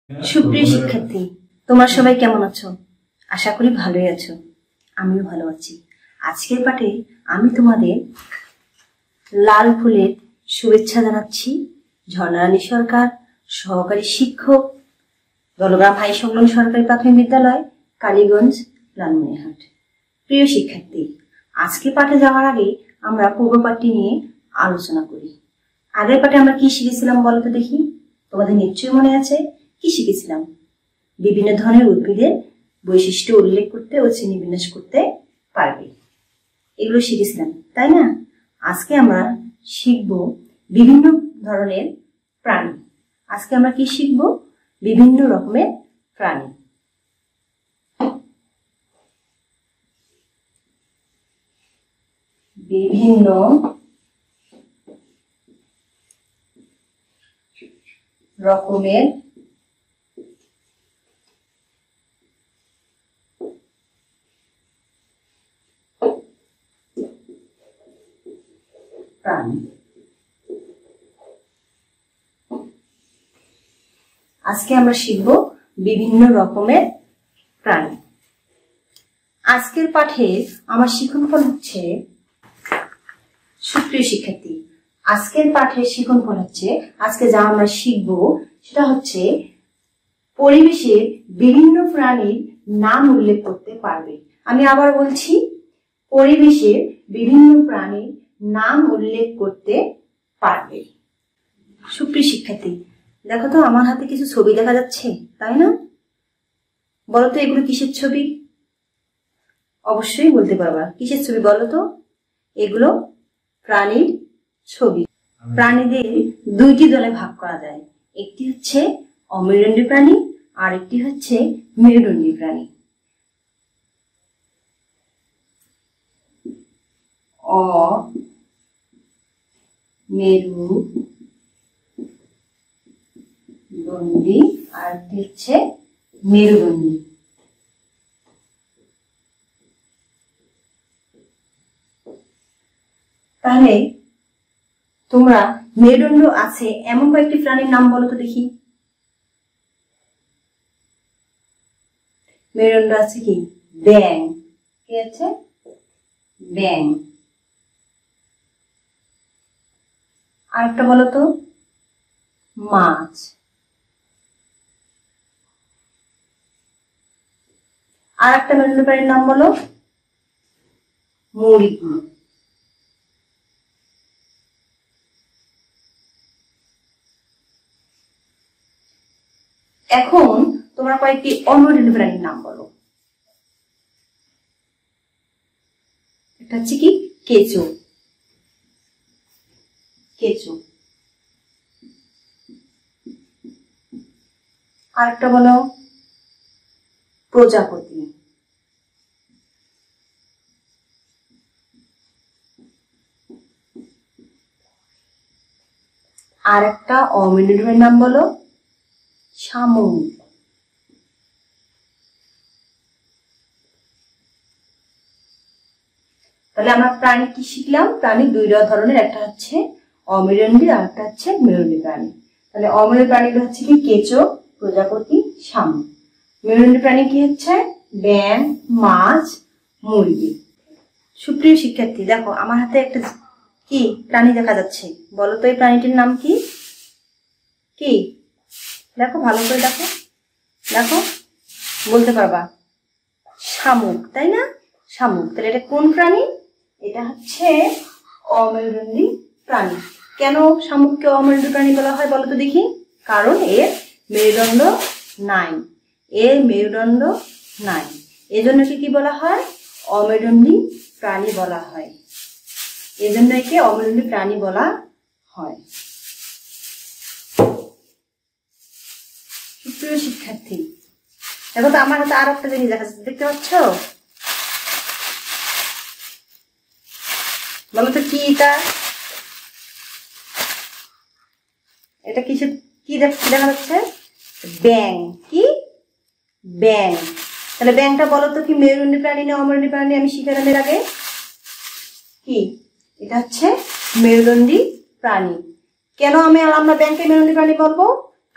সুপ্রিয় শিক্ষার্থী, তোমরা সবাই কেমন আছো? আশা করি ভালোই আছো। আমিও ভালো আছি। আজকের পাঠে আমি তোমাদের লাল ফুলের শুভেচ্ছা জানাচ্ছি। ঝর্ণারানী সরকার, সহকারী শিক্ষক, দলগ্রাম হাই সংলগ্ন সরকারি প্রাথমিক বিদ্যালয়, কালীগঞ্জ, লালমনিরহাট। প্রিয় শিক্ষার্থী, আজকের পাঠে যাওয়ার আগে আমরা পূর্ব পাঠটি নিয়ে আলোচনা করি। আগের পাঠে আমরা কি শিখেছিলাম বলো তো দেখি? তোমাদের নিশ্চয়ই মনে আছে কি শিখেছিলাম? বিভিন্ন ধরনের উদ্ভিদের বৈশিষ্ট্য উল্লেখ করতে ও শ্রেণীবিন্যাস করতে পারবে, এগুলো শিখেছিলাম, তাই না? আজকে আমরা শিখব বিভিন্ন ধরনের প্রাণী। আজকে আমরা কি শিখব? বিভিন্ন রকমের প্রাণী। বিভিন্ন রকমের প্রাণী। আজকে আমরা শিখব বিভিন্ন রকমের প্রাণী। আজকের পাঠে আমার শিক্ষণফল হচ্ছে, সুপ্রিয় শিক্ষার্থী, আজকের পাঠের শিক্ষণফল হচ্ছে, আজকে যা আমরা শিখব সেটা হচ্ছে পরিবেশের বিভিন্ন প্রাণীর নাম উল্লেখ করতে পারবে। আমি আবার বলছি, পরিবেশের বিভিন্ন প্রাণীর নাম উল্লেখ করতে পারবে। সুপ্রিয় শিক্ষার্থী, দেখো তো আমার হাতে কিছু ছবি দেখা যাচ্ছে, তাই না? বলো তো এগুলো কিসের ছবি? অবশ্যই বলতে পারবা। কিসের ছবি বলো তো? এগুলো প্রাণীর ছবি। প্রাণীদের দুইটি দলে ভাগ করা যায়, একটি হচ্ছে অমেরুদণ্ডী প্রাণী আর একটি হচ্ছে মেরুদণ্ডী প্রাণী। অমেরুদণ্ডী আর একটি হচ্ছে মেরুদণ্ডী। তাহলে তোমরা মেরুদণ্ড আছে এমন কয়েকটি প্রাণীর নাম বলো তো দেখি। মেরুদণ্ড আছে কি? ব্যাং। কি আছে? ব্যাং। আরেকটা বলো তো? মাছ। আর একটা মেরুদণ্ড প্রাণীর নাম বলো? মুরগি। এখন তোমরা কয়েকটি অমেরুদণ্ডী প্রাণীর নাম বলো। এটা হচ্ছে কি? কেঁচো। কেঁচো। আরেকটা বলো? প্রজাপতি। আর একটা অমেরুদণ্ডের নাম বলো? শামুক। তাহলে আমরা প্রাণী কি শিখলাম? প্রাণী দুই ধরনের, একটা হচ্ছে অমেরুদণ্ডী আর একটা হচ্ছে মেরুদণ্ডী প্রাণী। তাহলে অমেরুদণ্ডী প্রাণীগুলো হচ্ছে কি? কেঁচো, প্রজাপতি, শামুক। মেরুদণ্ডী প্রাণী কি হচ্ছে? ব্যাং, মাছ, মুরগি। সুপ্রিয় শিক্ষার্থী, দেখো আমার হাতে একটা কি প্রাণী দেখা যাচ্ছে, বলো তো এই প্রাণীটির নাম কি? কি? দেখো ভালো করে দেখো, দেখো বলতে পারবা? শামুক, তাই না? শামুক। তাহলে এটা কোন প্রাণী? এটা হচ্ছে অমেরুদণ্ডী প্রাণী। কেন শামুককে অমেরুদণ্ডী প্রাণী বলা হয় বলো তো দেখি? কারণ এর মেরুদণ্ড নাই। এর মেরুদণ্ড নাই, এজন্য কি বলা হয়? অমেরুদণ্ডী প্রাণী বলা হয়। এজন্য একে অমেরুদণ্ডী প্রাণী বলা হয়। সুপ্রিয় শিক্ষার্থী, দেখো তো আমার হাতে আর একটা জিনিস দেখা যাচ্ছে, দেখতে পাচ্ছ? বলো তো কি এটা? এটা কিসে কি দেখা যাচ্ছে? ব্যাং। কি? ব্যাং। তাহলে ব্যাংটা বলো তো কি মেরুদণ্ডী প্রাণী না অমেরুদণ্ডী প্রাণী? আমি শিখালাম এর আগে। কি? এটা হচ্ছে মেরুদণ্ডী প্রাণী। কেন আমরা ব্যাংকে মেরুদণ্ডী প্রাণী বলবো?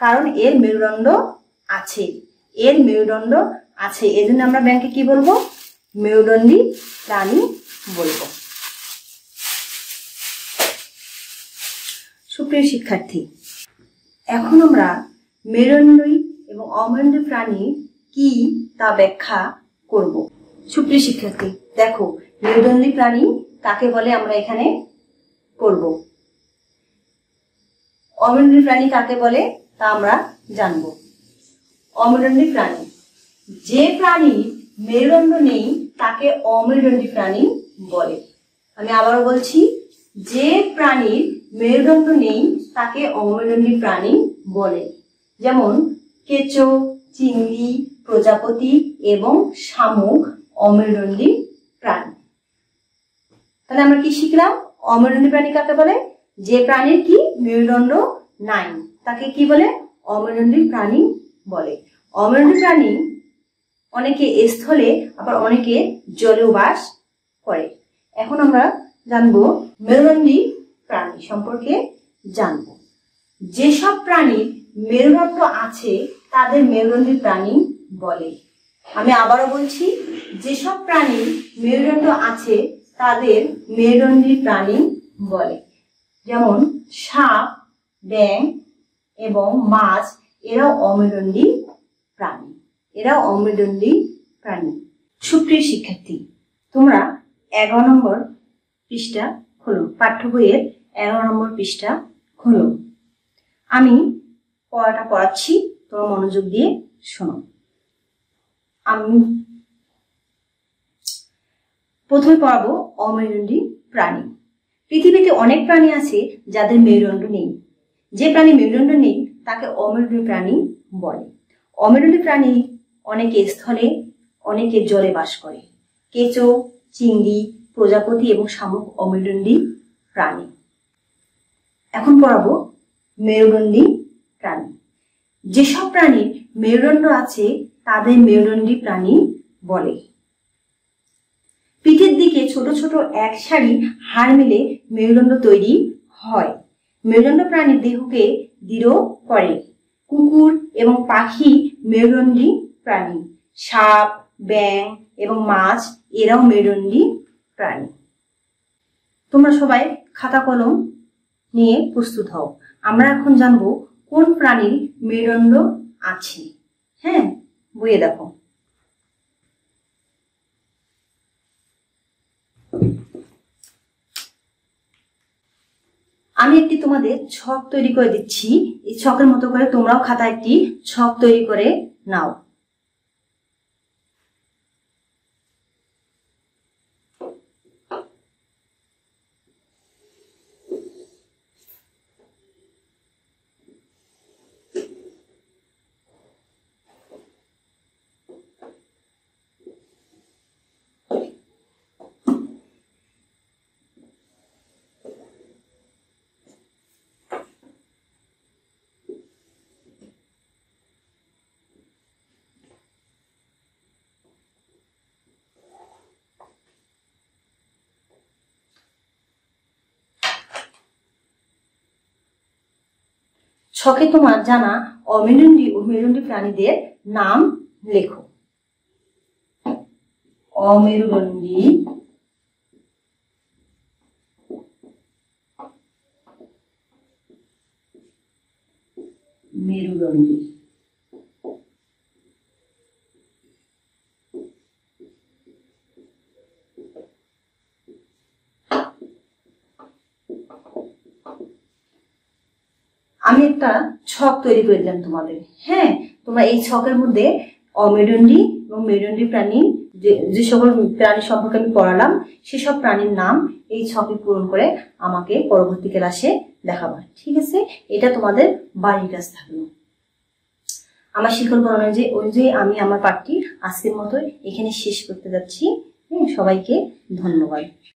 কারণ এর মেরুদণ্ড আছে, এর মেরুদণ্ড আছে, এজন্য আমরা ব্যাংকে কি বলবো? মেরুদণ্ডী প্রাণী বলবো। সুপ্রিয় শিক্ষার্থী, এখন আমরা মেরুদণ্ডী এবং অমেরুদণ্ডী প্রাণী কি তা ব্যাখ্যা করব। সুপ্রিয় শিক্ষার্থী, দেখো মেরুদণ্ডী প্রাণী কাকে বলে আমরা এখানে করব, অমেরুদণ্ডী প্রাণী কাকে বলে তা আমরা জানব। অমেরুদণ্ডী প্রাণী, যে প্রাণীর মেরুদণ্ড নেই তাকে অমেরুদণ্ডী প্রাণী বলে। আমি আবারও বলছি, যে প্রাণীর মেরুদণ্ড নেই তাকে অমেরুদণ্ডী প্রাণী বলে। যেমন কেঁচো, চিংড়ি, প্রজাপতি এবং শামুক অমেরুদণ্ডী প্রাণী। তাহলে আমরা কি শিখলাম? অমেরুদণ্ডী প্রাণী কাকে বলে? যে প্রাণীর কি মেরুদণ্ড নাই তাকে কি বলে? অমেরুদণ্ডী প্রাণী বলে। অমেরুদণ্ডী প্রাণী অনেকে স্থলে আবার অনেকে জলেও বাস করে। এখন আমরা জানবো মেরুদণ্ডী প্রাণী সম্পর্কে জানব। যেসব প্রাণীর মেরুদণ্ড আছে তাদের মেরুদণ্ডী প্রাণী বলে। আমি আবারও বলছি, যেসব প্রাণীর মেরুদণ্ড আছে তাদের মেরুদণ্ডী প্রাণী বলে। যেমন সাপ, ব্যাঙ এবং মাছ, এরাও অমেরুদণ্ডী প্রাণী, এরাও অমেরুদণ্ডী প্রাণী। সুপ্রিয় শিক্ষার্থী, তোমরা 11 নম্বর পৃষ্ঠা খোলো, পাঠ্য বইয়ের 11 নম্বর পৃষ্ঠা খোলো। আমি পড়াটা পড়াচ্ছি, তোমরা মনোযোগ দিয়ে শোনো। আমি প্রথমে পড়াবো অমেরুদণ্ডী প্রাণী। পৃথিবীতে অনেক প্রাণী আছে যাদের মেরুদণ্ড নেই। যে প্রাণী মেরুদণ্ড নেই তাকে অমেরুদণ্ডী প্রাণী বলে। অমেরুদণ্ডী প্রাণী অনেকে স্থলে অনেকে জলে বাস করে। কেঁচো, চিংড়ি, প্রজাপতি এবং শামুক অমেরুদণ্ডী প্রাণী। এখন পড়াবো মেরুদণ্ডী প্রাণী। যেসব প্রাণীর মেরুদণ্ড আছে তাদের মেরুদণ্ডী প্রাণী বলে। পিঠের দিকে ছোট ছোট এক সারি হাড় মিলে মেরুদণ্ড তৈরি হয়। মেরুদণ্ড প্রাণীর দেহকে দৃঢ় করে। কুকুর এবং পাখি মেরুদণ্ডী প্রাণী। সাপ, ব্যাঙ এবং মাছ, এরাও মেরুদণ্ডী প্রাণী। তোমরা সবাই খাতা কলম নিয়ে প্রস্তুত হও। আমরা এখন জানবো কোন প্রাণীর মেরুদণ্ড আছে। হ্যাঁ, বইয়ে দেখো। আমি একটি তোমাদের ছক তৈরি করে দিচ্ছি। এই ছকের মতো করে তোমরাও খাতা একটি ছক তৈরি করে নাও। ছকে তোমার জানা অমেরুদণ্ডী ও মেরুদণ্ডী প্রাণীদের নাম লেখো। অমেরুদণ্ডী, মেরুদণ্ডী। আমি একটা ছক তৈরি করে দিলাম তোমাদের। হ্যাঁ, তোমরা এই ছকের মধ্যে অমেরুদণ্ডী এবং মেরুদণ্ডী প্রাণী, যে সকল প্রাণী সম্পর্কে আমি পড়ালাম সেসব প্রাণীর নাম এই ছকে পূরণ করে আমাকে পরবর্তী ক্লাসে দেখাবা। ঠিক আছে, এটা তোমাদের বাড়ির কাজ থাকলো। আমার শিক্ষক অনুযায়ী আমি আমার পাঠটি আজকের মতো এখানে শেষ করতে যাচ্ছি। সবাইকে ধন্যবাদ।